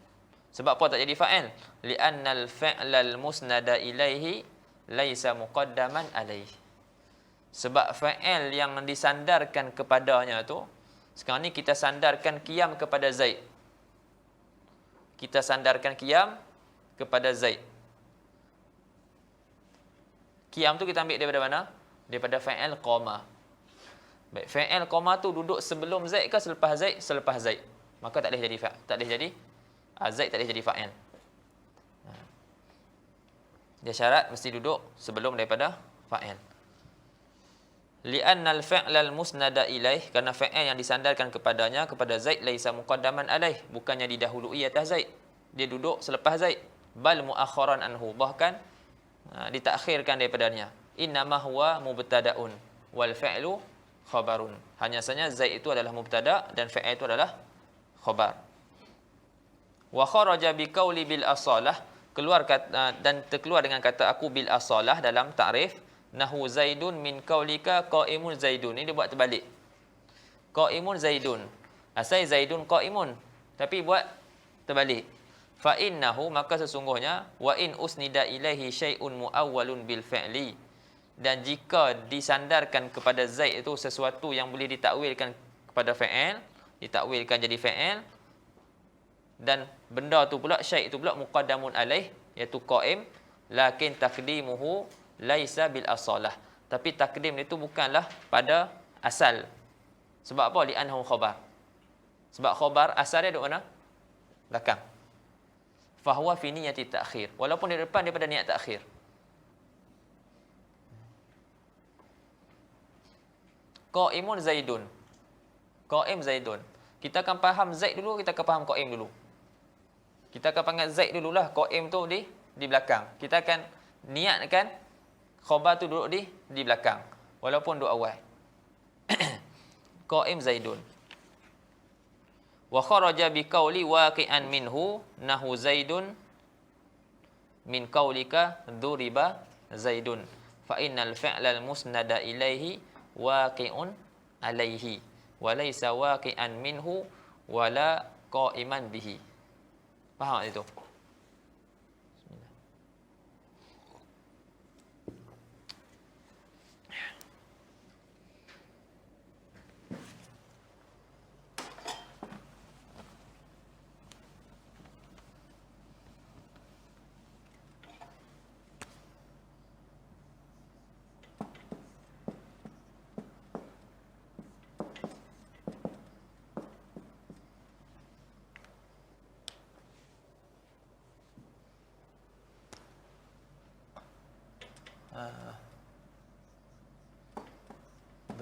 Sebab apa tak jadi fa'il? Li'annal fi'lal musnada ilaihi laisa muqaddaman alaih. Sebab fa'il yang disandarkan kepadanya tu, sekarang ni kita sandarkan qiyam kepada Zaid. Kita sandarkan qiyam kepada Zaid. Qiyam tu kita ambil daripada mana? Daripada fa'il qama. Baik, fa'il qama tu duduk sebelum Zaid ke selepas Zaid? Selepas Zaid. Maka tak boleh jadi tak boleh jadi Zaid tak boleh jadi fa'il. Dia syarat mesti duduk sebelum daripada fa'il. Li'annal fi'lal musnada ilaih, kerana fa'il yang disandarkan kepadanya kepada Zaid laisa muqaddaman alaih, bukannya didahului atas Zaid. Dia duduk selepas Zaid. Bal muakharan anhu, bahkan ditakhirkan daripadanya. Innama huwa mubtada'un wal fi'lu khabarun. Hanya saja Zaid itu adalah mubtada dan fa'il itu adalah khabar. Wa kharaja bi qauli bil asalah, keluar kata, dan terkeluar dengan kata aku bil asalah dalam ta'rif. Nahu zaidun min qaulika qaimun zaidun. Ini dia buat terbalik. Qaimun zaidun. Asal zaidun qaimun, tapi buat terbalik. Fa innahu, maka sesungguhnya, wa in usnida ilaihi syai'un muawwalun bil fi'li, dan jika disandarkan kepada Zaid itu sesuatu yang boleh ditakwilkan kepada fa'il, ditakwilkan jadi fa'il, dan benda tu pula, syai' itu pula muqaddamun alaih, iaitu qaim, lakin takdimuhu laisa bil asalah. Tapi takdim itu bukanlah pada asal. Sebab apa? Li'annahu khabar. Sebab khabar asal dia duduk mana? Belakang. Fahuwa fi niyati ta'khir. Walaupun di depan daripada niat ta'khir. Qaimun zaidun. Qaim zaidun. Kita akan faham Zaid dulu, kita akan faham qaim dulu. Kita akan panggil Zaid dululah, qaim tu di belakang. Kita akan niatkan khabar tu duduk di belakang walaupun duduk awal. Qaim zaidun. Wa kharaja bi qauli waqi'an minhu nahu zaidun min qaulika duriba zaidun fa innal fi'lal musnada ilaihi waqi'un alaihi wa laysa waqi'an minhu wala qa'iman bihi. Faham itu?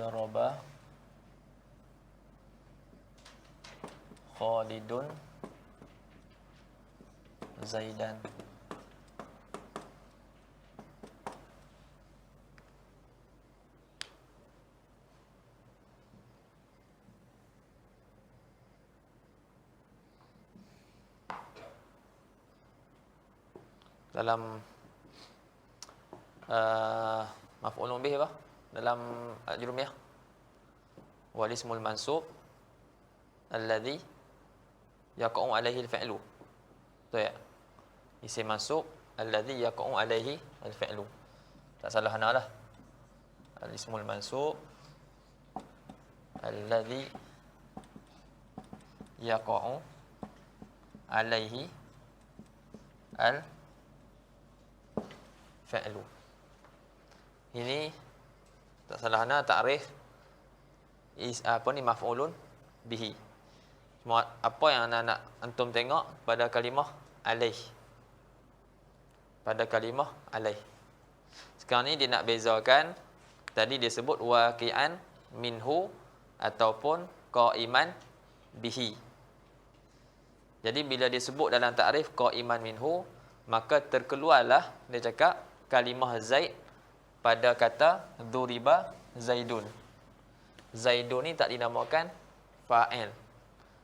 Daraba Khalidun Zaidan. Dalam maf'ulun bih apa? Dalam jurumiyah. Wal ismul mansub alladhi yaqa'u alaihi al-fi'lu. Betul ya? Isim mansub alladhi yaqa'u alaihi al-fi'lu. Tak salah ana lah. Al ismul mansub alladhi yaqa'u alaihi al-fi'lu. Ini tak salah ana ta'rif maf'ulun bihi. Cuma apa yang anak antum tengok pada kalimah alaih. Pada kalimah alaih. Sekarang ni dia nak bezakan, tadi dia sebut waqi'an minhu ataupun qa'iman bihi. Jadi bila dia sebut dalam takrif qa'iman minhu, maka terkeluarlah dia cakap kalimah Zaid pada kata duriba Zaidun. Zaidun ni tak dinamakan fa'il.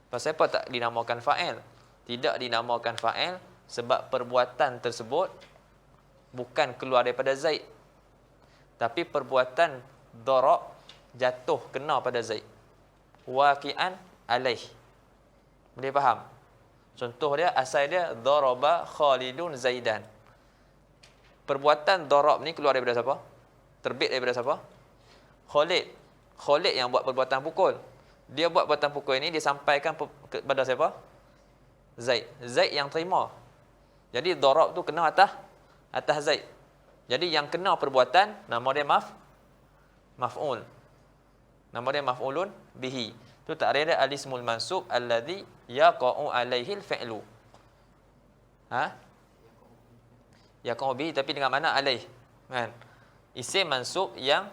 Pasal apa tak dinamakan fa'il? Tidak dinamakan fa'il sebab perbuatan tersebut bukan keluar daripada Zaid, tapi perbuatan darab jatuh kena pada Zaid. Waqi'an alaih. Boleh faham? Contoh dia, asal dia daraba Khalidun Zaidan. Perbuatan darab ni keluar daripada siapa? Terbit daripada siapa? Khalid. Khalid yang buat perbuatan pukul. Dia buat perbuatan pukul ini, dia sampaikan kepada siapa? Zaid. Zaid yang terima. Jadi darab tu kena atas Zaid. Jadi yang kena perbuatan nama dia maf'ul. Nama dia maf'ulun bihi. Tu takrif dia al-ismul mansub alladhi yaqa'u alaihi al-fi'lu. Yaqa'u bihi tapi dengan makna alaih. Kan? Isim mansub yang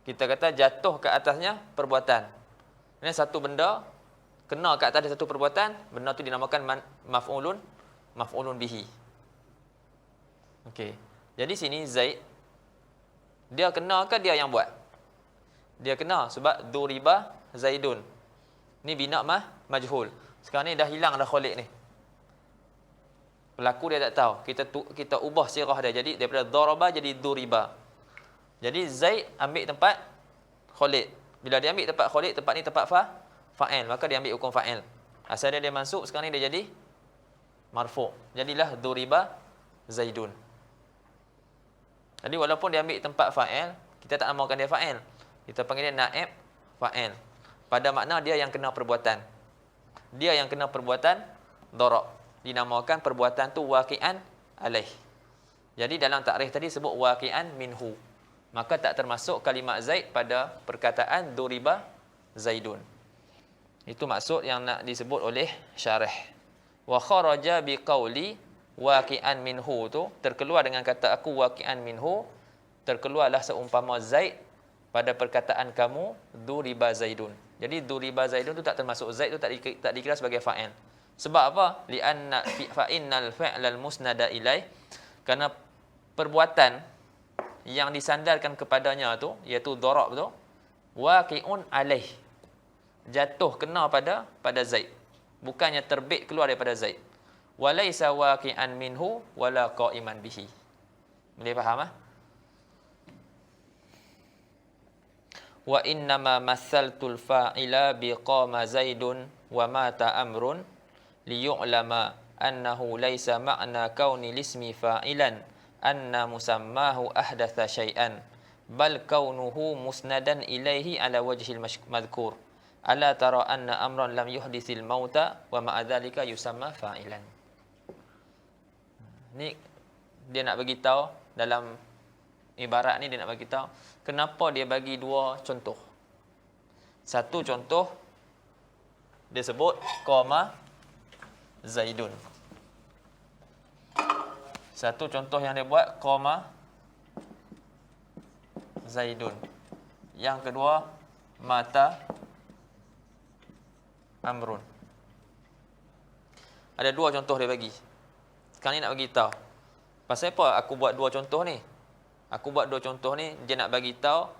kita kata jatuh ke atasnya perbuatan. Ini satu benda kena ke atas satu perbuatan, benda tu dinamakan maf'ulun bihi. Okey. Jadi sini Zaid dia kena ke dia yang buat? Dia kena sebab duriba Zaidun. Ni bina majhul. Sekarang ni dah hilang dah Khalid ni. Pelaku dia tak tahu. Kita ubah sirah dia jadi daripada daraba jadi duriba. Jadi Zaid ambil tempat Khalid. Bila dia ambil tempat Khalid, tempat ni tempat fa'il, maka dia ambil hukum fa'il. Asal dia mansub, sekarang ni dia jadi marfu'. Jadilah duriba Zaidun. Jadi walaupun dia ambil tempat fa'il, kita tak namakan dia fa'il. Kita panggil dia naib fa'il. Pada makna dia yang kena perbuatan. Dia yang kena perbuatan darab. Dinamakan perbuatan tu waqi'an alaih. Jadi dalam takrif tadi sebut waqi'an minhu. Maka tak termasuk kalimat Zaid pada perkataan duriba Zaidun. Itu maksud yang nak disebut oleh syarih. Wa kharaja biqauli waqi'an minhu tu terkeluar dengan kata aku waqi'an minhu, terkeluarlah seumpama Zaid pada perkataan kamu duriba Zaidun. Jadi duriba Zaidun tu tak termasuk Zaid tu tak dikira sebagai fa'il. Sebab apa? Li'anna fa'innal fi'lal musnada ilaih, kerana perbuatan yang disandarkan kepadanya tu iaitu darab tu waqi'un alaih, jatuh kena pada Zaid, bukannya terbit keluar daripada Zaid. Walaisa waqi'an minhu wala qa'iman bihi. Boleh faham Wa innama mathaltul fa'ila biqama Zaidun wa mata amrun liyu'lama annahu laisa ma'na kauni lismi fa'ilan anna musammahu ahdatha syai'an bal kaunuhu musnadan ilaihi ala wajhil madhkur ala tara anna amran lam yuhdithil mauta wa ma'a dhalika yusamma fa'ilan. Ni dia nak bagi tahu dalam ibarat ni, dia nak bagi tahu kenapa dia bagi dua contoh. Satu contoh dia sebut qama Zaidun. Satu contoh yang dia buat qama Zaidun. Yang kedua mata Amrun. Ada 2 contoh dia bagi. Sekarang ni nak bagi tahu. Pasal apa aku buat 2 contoh ni? Aku buat 2 contoh ni, dia nak bagi tahu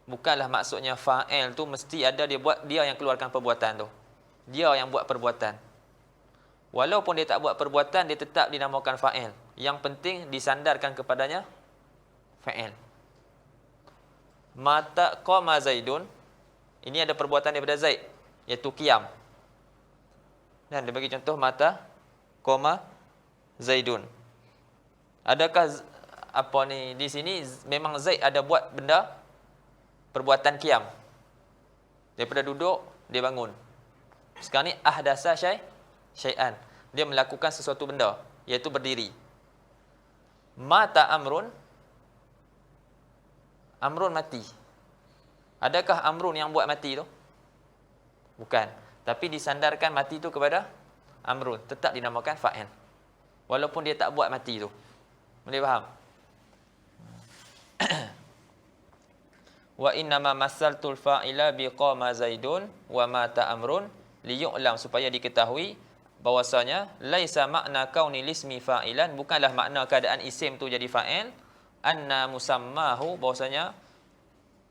bukanlah maksudnya fa'il tu mesti ada dia yang keluarkan perbuatan tu. Dia yang buat perbuatan. Walaupun dia tak buat perbuatan, dia tetap dinamakan fa'il. Yang penting disandarkan kepadanya fa'il. Mata qama Zaidun, ini ada perbuatan daripada Zaid, iaitu qiyam. Dan dia bagi contoh mata qama Zaidun. Adakah apa ni di sini memang Zaid ada buat benda perbuatan qiyam? Daripada duduk dia bangun. Sekarang ni ahdasa syai'an. Dia melakukan sesuatu benda, iaitu berdiri. Mata Amrun, Amrun mati. Adakah Amrun yang buat mati tu? Bukan. Tapi disandarkan mati tu kepada Amrun, tetap dinamakan fa'il. Walaupun dia tak buat mati tu. Boleh faham? Wa innama masaltul fa'ila biqama Zaidun wa mata Amrun liyu'lam, supaya diketahui bahwasanya laisa makna kauni lismi fa'ilan, bukanlah makna keadaan isim tu jadi fa'il, anna musammahu, bahwasanya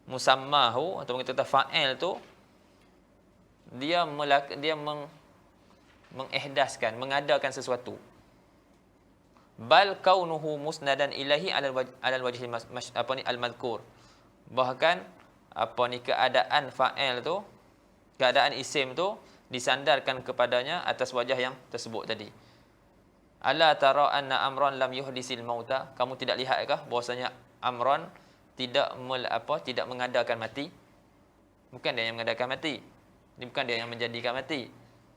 musammahu atau kita kata fa'il tu dia mengihdaskan, mengadakan sesuatu. Bal kaunuhu musnadan ilahi alal wajhi al-madhkur. Bahkan keadaan fa'il tu, keadaan isim tu disandarkan kepadanya atas wajah yang tersebut tadi. Ala tara anna Amran lam yuhdisil mauta, kamu tidak lihatkah bahwasanya Amran tidak mengadakan mati? Bukan dia yang mengadakan mati. Ini bukan dia yang menjadikan mati.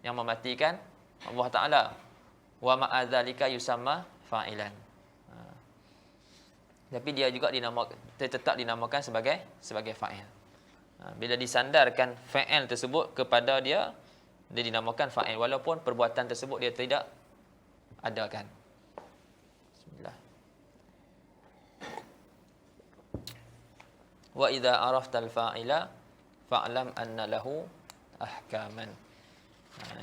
Yang mematikan Allah Taala. Wa ma'adzalika yusamma fa'ilan. Tapi dia juga tetap dinamakan sebagai fa'il. Bila disandarkan fa'il tersebut kepada dia dinamakan fa'il, walaupun perbuatan tersebut dia tidak adakan. Bismillah. Wa idza araftal fa'ila fa'lam anna lahu ahkaman.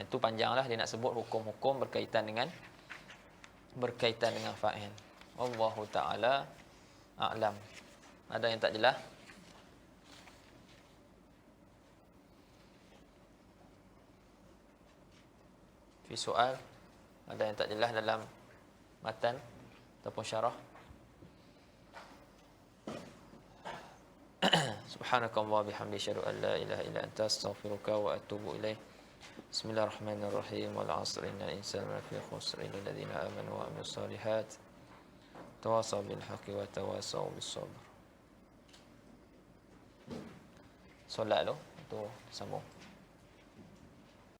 Itu panjanglah dia nak sebut hukum-hukum berkaitan dengan fa'il. Wallahu taala a'lam. Ada yang tak jelas? Fi soal, ada yang tak jelas dalam matan ataupun syarah? Subhanakallah bihamdi syadu an la ilaha illa anta astaghfiruka wa atubu ilaih. Bismillahirrahmanirrahim. Wal 'asri innal insana lafi khusr illa alladziina aamanu wa 'amilus shalihaat tawasaw bil haqqi wa tawasaw bis sabr. Solat tu sambung.